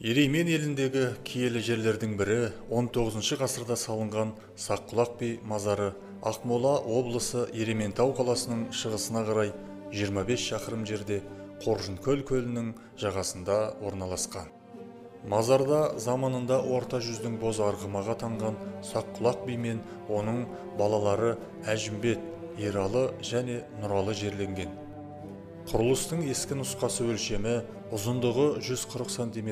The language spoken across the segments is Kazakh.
Ереймен еліндегі киелі жерлердің бірі 19 ғасырда салынған Саққұлақ би мазары Ақмола облысы Ерейментау қаласының шығысына қарай 25 шақырым жерде Қоржынкөл көлінің жағасында орналасқан. Мазарда заманында орта жүздің боз арғымағы атанған Саққұлақ би мен оның балалары Әжімбет, Ералы және Нұралы жерленген. Құрылыстың ескі нұсқасы өлшемі ұзындығы 140 см,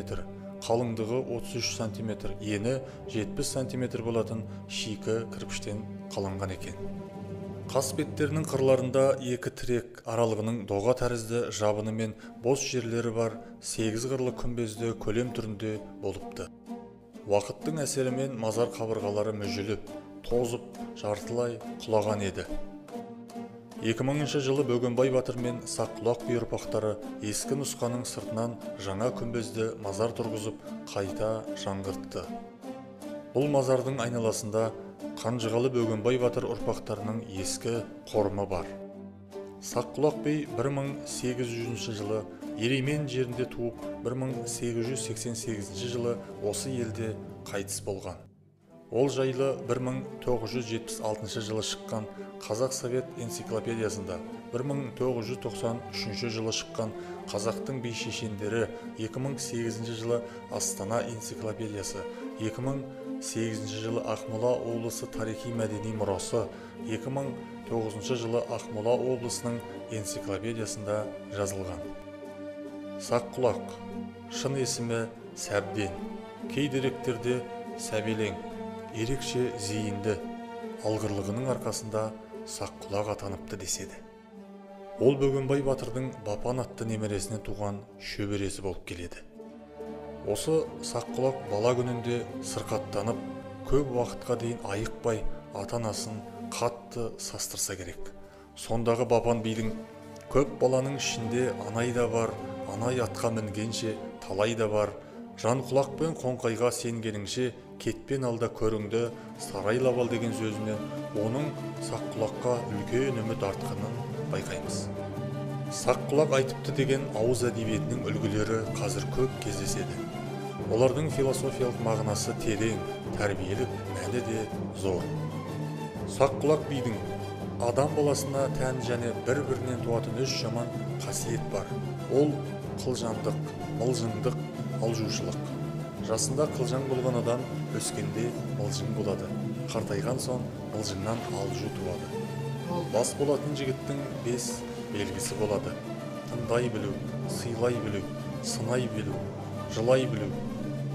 қалыңдығы 33 см, ені 70 см болатын шикі кірпіштен қаланған екен. Қас беттерінің қырларында екі тірек аралығының доға тәрізді жабыны мен бос жерлері бар 8 қырлы күмбезді көлем түрінде болыпты. Уақыттың әсерімен мазар қабырғалары мүжіліп, тозып, жартылай құлаған еді. 2000 жылы Бөгенбай батыр мен Саққұлақ би ұрпақтары ескі нұсқаның сыртынан жаңа күмбезді мазар тұрғызып, қайта жаңғыртты. Бұл мазардың айналасында Қанжығалы Бөгенбай батыр ұрпақтарының ескі қорымы бар. Саққұлақ би 1800 жылы Ереймен жерінде туып, 1888 жылы осы елде қайтыс болған. Ол жайлы 1976 жылы шыққан Қазақ Совет энциклопедиясында, 1993 жылы шыққан Қазақтың би шешендері, 2008 жылы Астана энциклопедиясы, 2008 жылы Ақмола облысы тарихи-мәдени мұрасы, 2009 жылы Ақмола облысының энциклопедиясында жазылған. Саққұлақ, шын есімі Сәбден, кей деректерде Сәбелең, ерекше зейінді, алғырлығының арқасында Саққұлақ атаныпты деседі. Ол Бөгенбай батырдың Бапан атты немересінен туған шөбересі болып келеді. Осы Саққұлақ бала күнінде сырқаттанып, көп уақытқа дейін айықпай ата-анасын қатты састырса керек. Сондағы Бапан бидің көп баланың ішінде анай да бар, анай атқа мінгенше талай да бар, Жанқұлақ пен Қоңқайға сенгеніңше кетпен алда көріңді сарайлап ал деген сөзінен оның Саққұлаққа үлкен үміт артқанын байқаймыз. Саққұлақ айтыпты деген ауыз әдебиетінің үлгілері қазір көп кездеседі. Олардың философиялық мағынасы терең, тәрбиелік мәні де зор. Саққұлақ бидің адам баласына тән және бір-бірінен туатын үш жаман қасиет бар. Ол қылжандық, мылжыңдық, алжушылық. Жасында қылжаң болған адам өскенде мылжың болады. Қартайған соң мылжыңнан алжу туады. Бас болатын жігіттің 5 белгісі болады. Тыңдай білу, сыйлай білу, сынай білу, жылай білу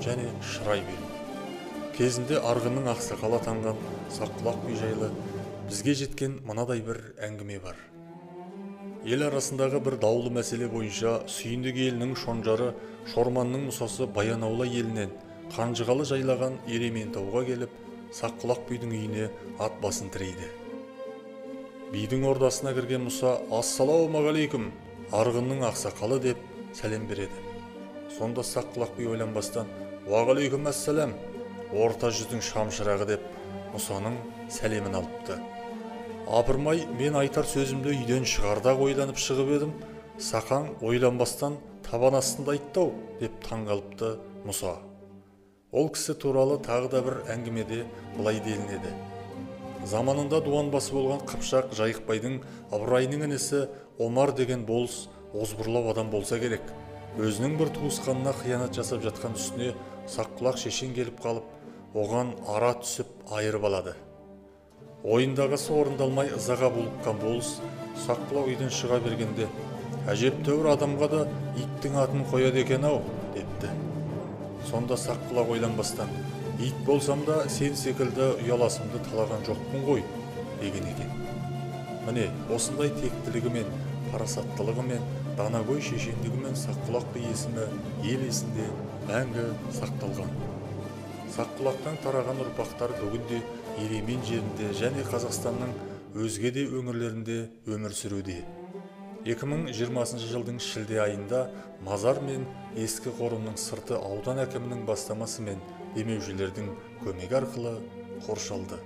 және шырай білу. Кезінде арғынның ақсақалы атанған Саққұлақ би жайлы бізге жеткен мынадай бір әңгіме бар. Ел арасындағы бір даулы мәселе бойынша Сүйіндік елінің шонжары Шорманның мұсасы Баянаула елінен Қанжығалы жайлаған Ерейментауға келіп, Саққұлақ бидің үйіне ат басын тірейді. Бидің ордасына кірген мұса «Ассалаумағалейкум, арғынның ақсақалы» деп сәлем береді. Сонда Саққұлақ би ойланбастан «Уағалейкум әссәләм, орта жүздің шамшырағы» деп мұсаның сәлемін алыпты. Апырмай, мен айтар сөзімді үйден шығарда ойланып шығып едім, сақаң ойланбастан табан астында айттау деп таңғалыпты мұса. Ол кісі туралы тағы да бір әңгімеде былай делінеді. Заманында дуанбасы болған Қыпшақ Жайықбайдың Ыбырайының інісі Омар деген болыс озбырлау адам болса керек. Өзінің бір туысқанына қиянат жасап жатқан үстіне Саққұлақ шешен келіп қалып, оған ара түсіп айырып алады. Ойындағысы орындалмай ызаға булыққан болыс Саққұлақ үйден шыға бергенде «Әжептәуір адамға да иттің атын қояды екен-ау» депті. Сонда Саққұлақ ойланбастан «Ит болсам да сен секілді ұяласымды талаған жоқпын ғой» деген екен. Міне, осындай тектілігімен, парасаттылығымен, данагөй шешендігімен Саққұлақ би есімі ел есінде мәңгі сақталған. Саққұлақтан тараған ұрпақтар бүгінде Ереймен жерінде және Қазақстанның өзге де өңірлерінде өмір сүруде. 2020 жылдың шілде айында мазар мен ескі қорымның сырты аудан әкімінің бастамасымен демеушілердің көмегі арқылы қоршалды.